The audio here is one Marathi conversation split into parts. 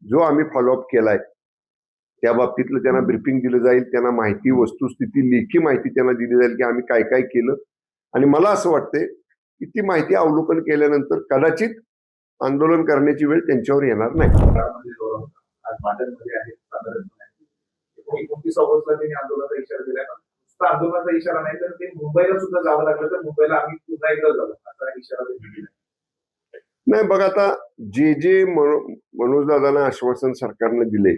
जो आम्ही फॉलोअप केलाय त्या बाबतीतलं त्यांना ब्रीफिंग दिलं जाईल, त्यांना माहिती, वस्तुस्थिती, लेखी माहिती त्यांना दिली जाईल की आम्ही काय काय केलं. आणि मला असं वाटतंय की ती माहिती अवलोकन केल्यानंतर कदाचित आंदोलन करण्याची वेळ त्यांच्यावर येणार नाही. 29 ऑगस्टला त्यांनी आंदोलनाचा इशारा दिला. नुसता आंदोलनाचा इशारा नाही तर ते मुंबईला सुद्धा जावं लागलं तर मुंबईला आम्ही पुन्हा एकदा जाऊ असा इशारा त्यांनी दिला. नाही बघा, आता जे मनोजदादांना आश्वासन सरकारनं दिले,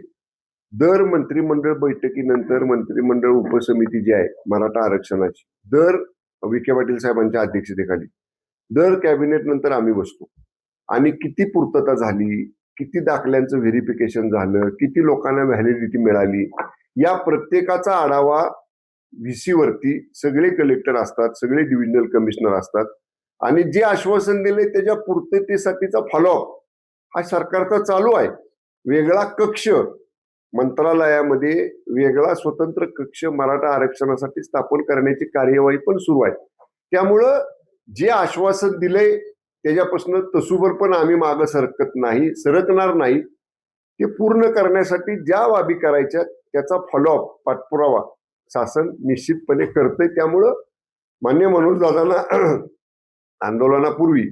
दर मंत्रिमंडळ बैठकीनंतर मंत्रिमंडळ उपसमिती जी आहे मराठा आरक्षणाची, दर विखे पाटील साहेबांच्या अध्यक्षतेखाली दर कॅबिनेट नंतर आम्ही बसतो आणि किती पूर्तता झाली, किती दाखल्यांचं व्हेरिफिकेशन झालं, किती लोकांना व्हॅलिडिटी मिळाली, या प्रत्येकाचा आढावा व्हीसी वरती सगळे कलेक्टर असतात, सगळे डिव्हिजनल कमिशनर असतात आणि जे आश्वासन दिले त्याच्या पूर्ततेसाठीचा फॉलोअप हा सरकारचा चालू आहे. वेगळा कक्ष मंत्रालयामध्ये, वेगळा स्वतंत्र कक्ष मराठा आरक्षणासाठी स्थापन करण्याची कार्यवाही पण सुरू आहे. त्यामुळं जे आश्वासन दिले त्याच्यापासून तसूभर पण आम्ही मागं सरकणार नाही. ते पूर्ण करण्यासाठी ज्या बाबी करायच्या त्याचा फॉलोअप, पाठपुरावा शासन निश्चितपणे करतंय. त्यामुळं मान्य मनोजदादांना आंदोलनापूर्वी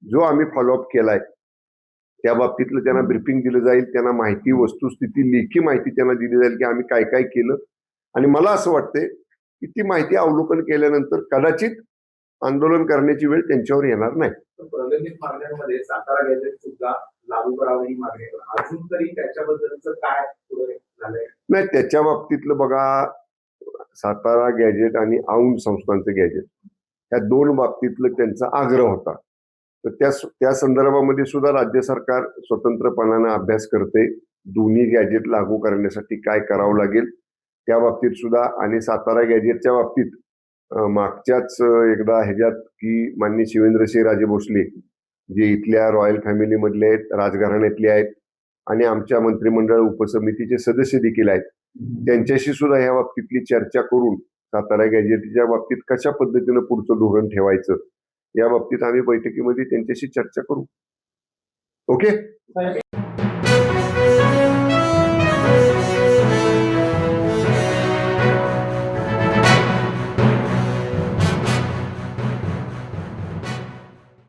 जो आम्ही फॉलोअप केलाय त्या बाबतीतलं त्यांना ब्रीफिंग दिलं जाईल, त्यांना माहिती, वस्तुस्थिती, लेखी माहिती त्यांना दिली जाईल की आम्ही काय काय केलं. आणि मला असं वाटतंय की ती माहिती अवलोकन केल्यानंतर कदाचित आंदोलन करण्याची वेळ त्यांच्यावर येणार नाही. प्रलंबित मागण्यांमध्ये सातारा गॅजेट सुद्धा लागू करावं ही मागणी, अजून तरी त्याच्याबद्दलचं काय पुढे झालंय? नाही, त्याच्या बाबतीतलं बघा, सातारा गॅजेट आणि औंध संस्थांचं गॅजेट या दोन बाबतीतलं त्यांचा आग्रह होता. तर त्या संदर्भामध्ये सुद्धा राज्य सरकार स्वतंत्रपणाने अभ्यास करते. दोन्ही गॅजेट लागू करण्यासाठी काय करावं लागेल त्या बाबतीत सुद्धा. आणि सातारा गॅजेटच्या बाबतीत मागच्याच एकदा ह्याच्यात की माननीय शिवेंद्रसिंह राजे भोसले जे इथल्या रॉयल फॅमिली मधले आहेत, राजघराण्यातले आहेत आणि आमच्या मंत्रिमंडळ उपसमितीचे सदस्य देखील आहेत, त्यांच्याशी सुद्धा या बाबतीतली चर्चा करून सातारा गॅजेटच्या बाबतीत कशा पद्धतीनं पुढचं धोरण ठेवायचं या बाबतीत आम्ही बैठकीमध्ये त्यांच्याशी चर्चा करू. ओके.